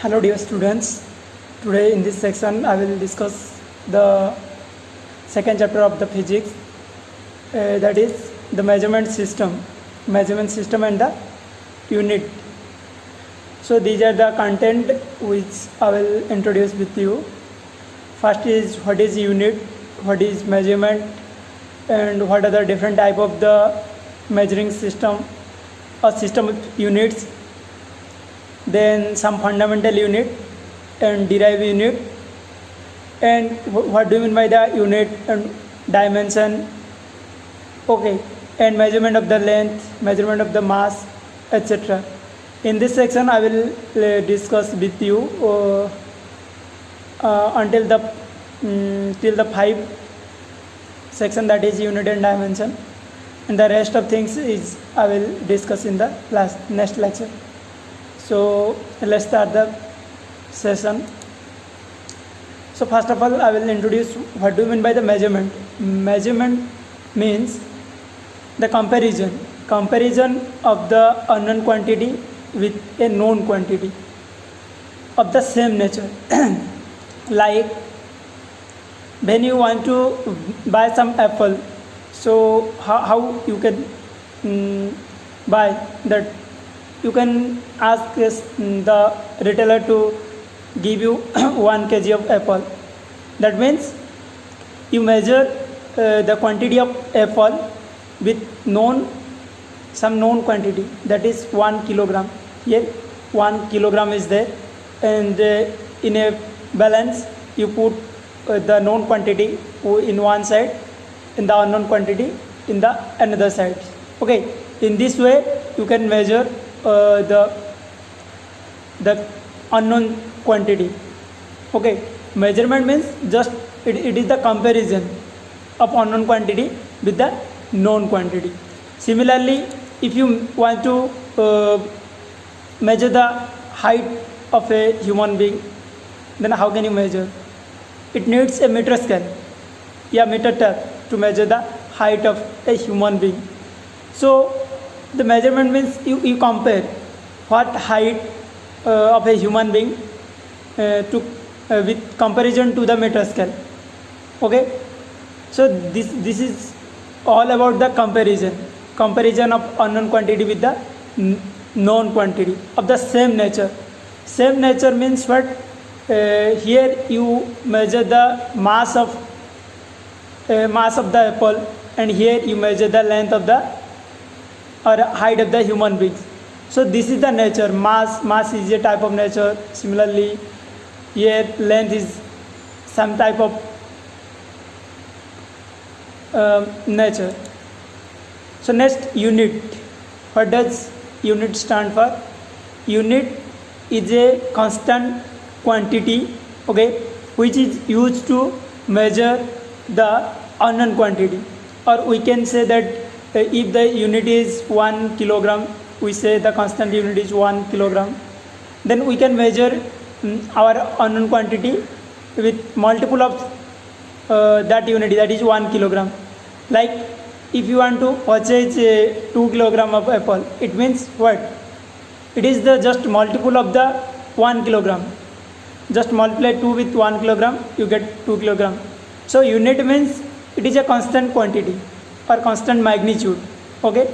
Hello dear students, today in this section I will discuss the second chapter of the physics, that is the measurement system and the unit. So these are the content which I will introduce with you. First is what is unit, what is measurement, and what are the different type of the measuring system or system of units. Then some fundamental unit and derived unit, and what do you mean by the unit and dimension, okay, and measurement of the length, measurement of the mass, etc. In this section I will discuss with you until the till the 5 section, that is unit and dimension, and the rest of things is I will discuss in the next lecture. So let's start the session. So first of all I will introduce what do you mean by the measurement. Measurement means the comparison of the unknown quantity with a known quantity of the same nature. Like when you want to buy some apple, so how you can buy that? You can ask the retailer to give you 1 kg of apple. That means you measure the quantity of apple with some known quantity, that is 1 kilogram. Here 1 kilogram is there, and in a balance you put the known quantity in one side and the unknown quantity in the another side. Okay, in this way you can measure the unknown quantity. Okay, measurement means just it is the comparison of unknown quantity with the known quantity. Similarly, if you want to measure the height of a human being, then how can you measure? It needs a meter scale, meter tape to measure the height of a human being. So the measurement means you compare what height of a human being with comparison to the meter scale. Okay, so this is all about the comparison of unknown quantity with the known quantity of the same nature. Same nature means what? Here you measure the mass of the apple, and here you measure the length of the or height of the human beings. So this is the nature. Mass is a type of nature. Similarly, here length is some type of nature. So next, unit. What does unit stand for? Unit is a constant quantity, okay, which is used to measure the unknown quantity. Or we can say that if the unit is 1 kilogram, we say the constant unit is 1 kilogram. Then we can measure our unknown quantity with multiple of that unit, that is 1 kilogram. Like if you want to purchase 2 kilogram of apple, it means what? It is the just multiple of the 1 kilogram. Just multiply 2 with 1 kilogram, you get 2 kilogram. So unit means it is a constant quantity or constant magnitude, okay,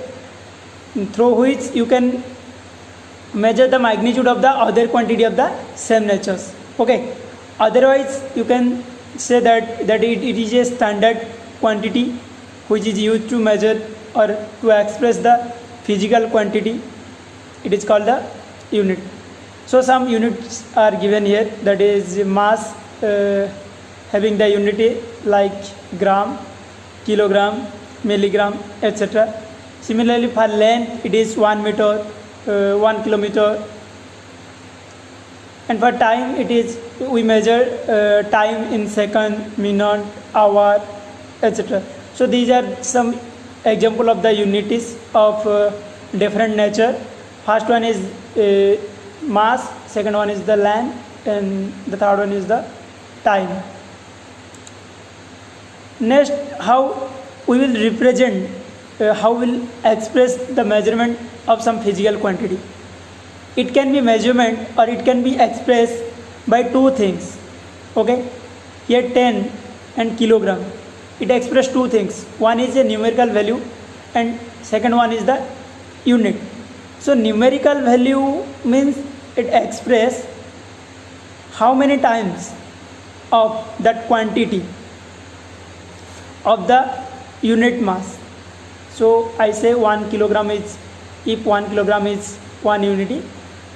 through which you can measure the magnitude of the other quantity of the same natures. Okay, otherwise you can say that it is a standard quantity which is used to measure or to express the physical quantity. It is called the unit. So some units are given here, that is mass having the unity like gram, kilogram, milligram, etc. Similarly, for length it is 1 meter, 1 kilometer, and for time it is we measure time in second, minute, hour, etc. So these are some example of the unities of different nature. First one is mass, second one is the length, and the third one is the time. Next, how we will represent, how we will express the measurement of some physical quantity. it can be measurement or it can be expressed by two things. Okay, here 10 and kilogram, it express two things. One is a numerical value and second one is the unit. So numerical value means it express how many times of that quantity of the unit mass. So I say 1 kilogram is, if 1 kilogram is 1 unity,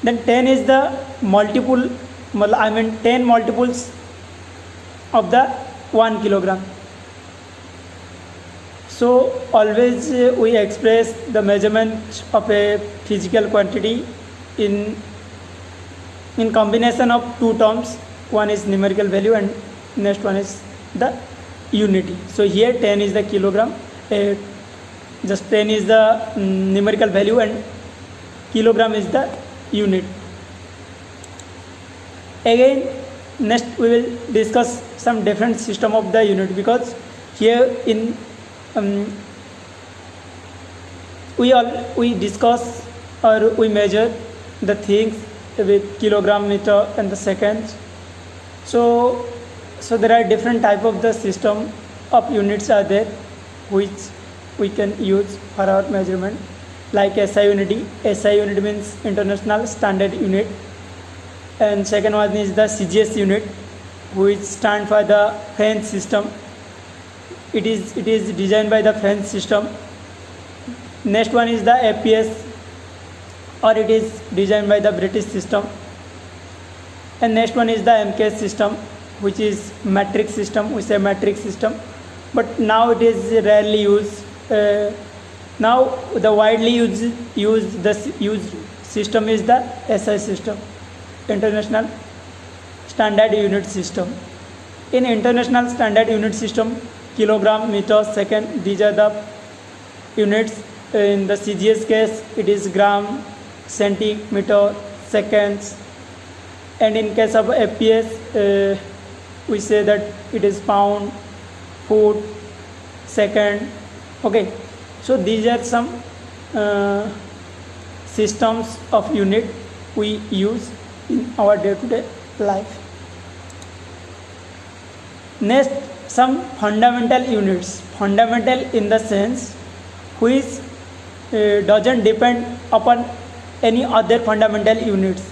then 10 is the multiple, I mean 10 multiples of the 1 kilogram. So always we express the measurement of a physical quantity in combination of two terms. One is numerical value and next one is the unity. So here 10 is the kilogram, just 10 is the numerical value and kilogram is the unit. Again, next we will discuss some different system of the unit, because here in we discuss or we measure the things with kilogram, meter and the seconds. So there are different type of the system of units are there which we can use for our measurement, like SI unity. SI unit means International Standard Unit, and second one is the CGS unit, which stand for the French system. It is designed by the French system. Next one is the APS, or it is designed by the British system. And next one is the MKS system, which is metric system. We say metric system, but now it is rarely used. Now the widely used system is the SI system, International Standard Unit System. In International Standard Unit System, kilogram, meter, second, these are the units. In the CGS case, it is gram, centimeter, seconds, and in case of APS, we say that it is pound, foot, second. Okay, so these are some systems of unit we use in our day-to-day life. Next, some fundamental units. Fundamental in the sense which doesn't depend upon any other fundamental units.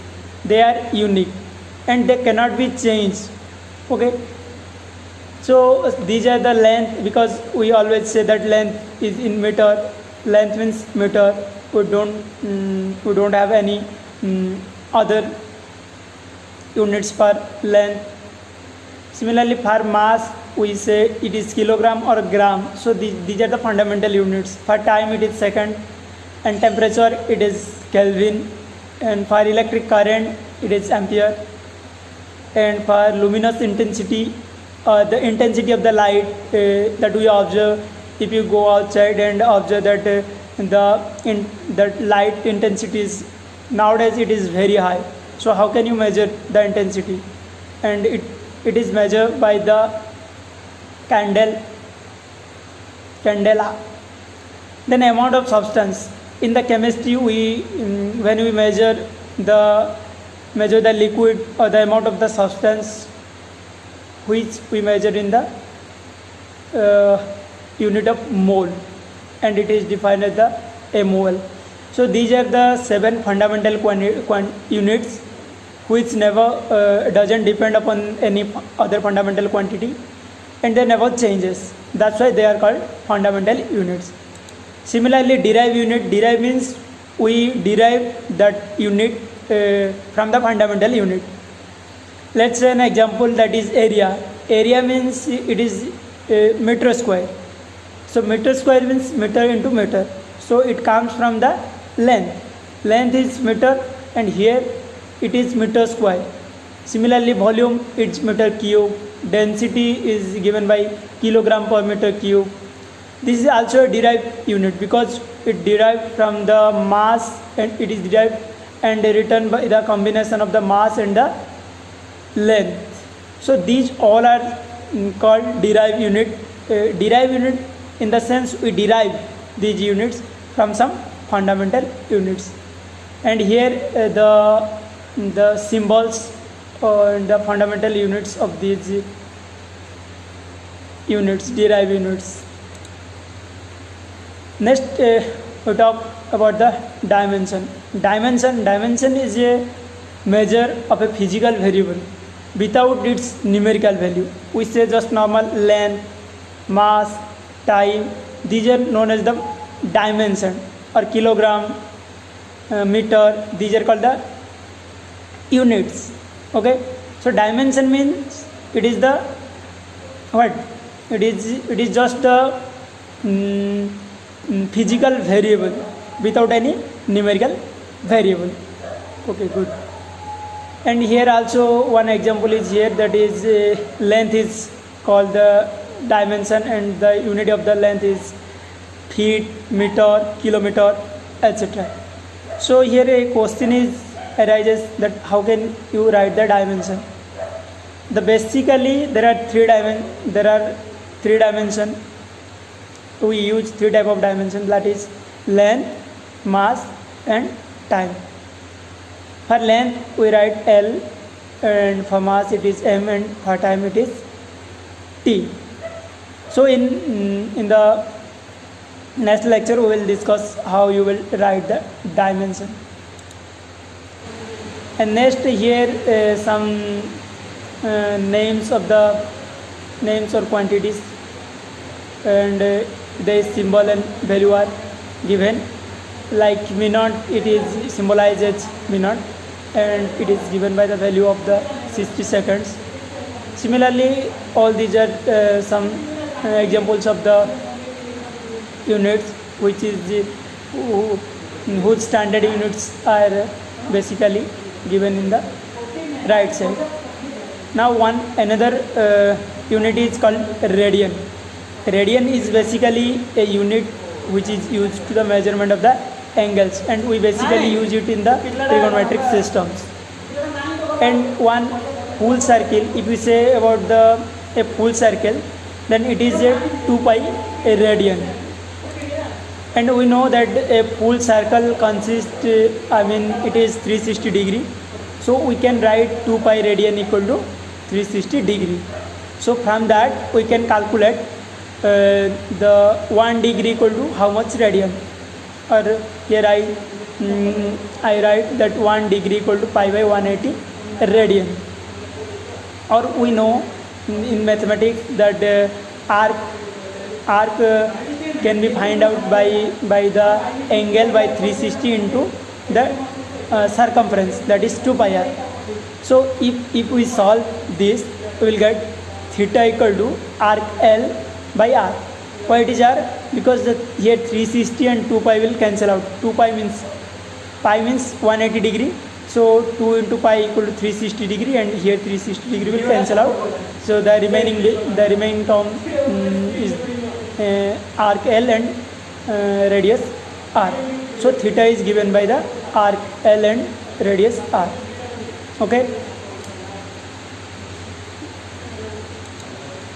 They are unique and they cannot be changed. Okay, so these are the length, because we always say that length is in meter. Length means meter. We don't have any other units for length. Similarly, for mass, we say it is kilogram or gram. So these are the fundamental units. For time, it is second, and temperature, it is Kelvin, and for electric current, it is ampere, and for luminous intensity, the intensity of the light that we observe. If you go outside and observe that the light intensity is nowadays it is very high. So how can you measure the intensity? And it is measured by the candela. Then amount of substance. In the chemistry, when we measure the liquid or the amount of the substance, which we measure in the unit of mole, and it is defined as the mol. So these are the 7 fundamental units which never doesn't depend upon any other fundamental quantity, and they never changes. That's why they are called fundamental units. Similarly, derived unit. Derive means we derive that unit from the fundamental unit. Let's say an example, that is area. Area means it is meter square. So meter square means meter into meter. So it comes from the length. Length is meter, and here it is meter square. Similarly, volume, it's meter cube. Density is given by kilogram per meter cube. This is also a derived unit because it derived from the mass, and it is derived and written by the combination of the mass and the length. So these all are called derived unit. Derived unit in the sense we derive these units from some fundamental units. And here the symbols and the fundamental units of these units, derived units. Next, we talk about the dimension. Dimension is a measure of a physical variable without its numerical value. We say just normal length, mass, time. These are known as the dimension, or kilogram, meter. These are called the units. Okay. So dimension means it is the what? It is just the physical variable without any numerical variable. Okay, good. And here also one example is here, that is length is called the dimension, and the unit of the length is feet, meter, kilometer, etc. So here a question arises that how can you write the dimension? Basically there are three dimensions. We use three type of dimensions, that is length, mass, and time. For length we write L, and for mass it is M, and for time it is T. So in the next lecture we will discuss how you will write the dimension. And next here some names or quantities, and the symbol and value are given. Like V naught, it is symbolized as V naught, and it is given by the value of the 60 seconds. Similarly, all these are some examples of the units, which is whose standard units are basically given in the right side. Now another unit is called radian. Radian is basically a unit which is used to the measurement of the angles, and we basically use it in the trigonometric systems. And one full circle, if we say about a full circle, then it is a 2 pi radian. And we know that a full circle consists, it is 360 degree. So we can write 2 pi radian equal to 360 degree. So from that we can calculate the 1 degree equal to how much radian. Or here I write that 1 degree equal to pi by 180 radian. Or we know in mathematics that arc can be find out by the angle by 360 into the circumference, that is 2 pi r. So if we solve this, we will get theta equal to arc L by r. Why it is r? Because here 360 and 2 pi will cancel out. 2 pi means 180 degree. So 2 into pi equal to 360 degree, and here 360 degree will cancel out. So the remaining term is arc L and radius r. So theta is given by the arc L and radius r. Okay.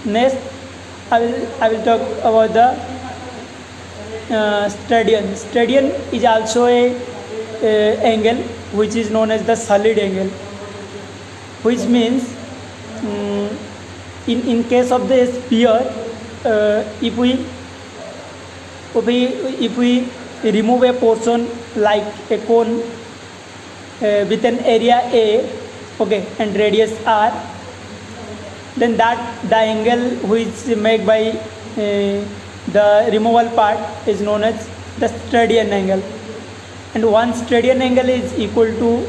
Next, I will talk about the stadian. Stadian is also a angle which is known as the solid angle, which means in case of the sphere, if we remove a portion like a cone with an area A, okay, and radius r, then the angle which is made by the removal part is known as the stadian angle. And one stadian angle is equal to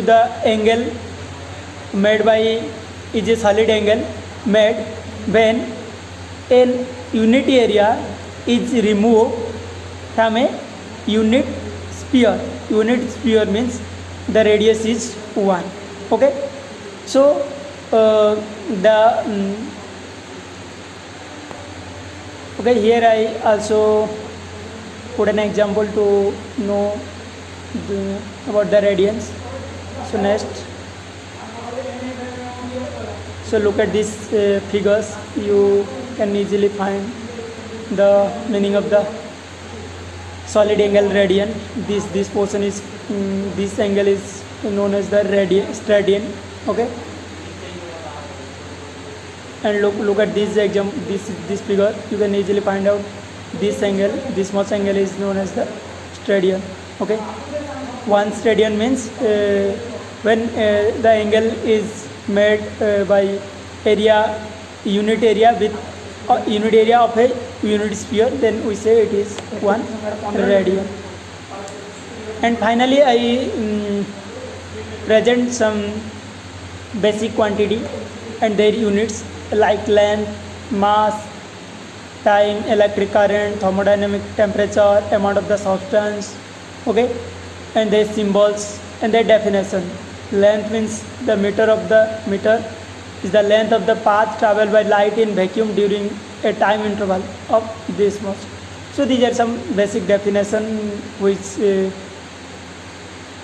the angle made by is a solid angle made when an unit area is removed from a unit sphere. Unit sphere means the radius is 1. Okay. So okay, here I also put an example to know about the radians. So next, so look at these figures. You can easily find the meaning of the solid angle radian. This portion is this angle is known as the radian. Okay, and look at this example, this figure. You can easily find out this angle, this much angle is known as the radian. Okay, 1 radian means when the angle is made by unit area with unit area of a unit sphere, then we say it is 1 radian. And finally I present some basic quantity and their units like length, mass, time, electric current, thermodynamic temperature, amount of the substance. Okay, and their symbols and their definition. Length means the meter is the length of the path traveled by light in vacuum during a time interval of this much. So these are some basic definition which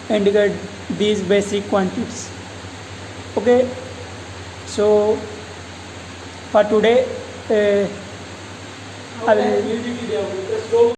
indicate these basic quantities. Okay, so for today I will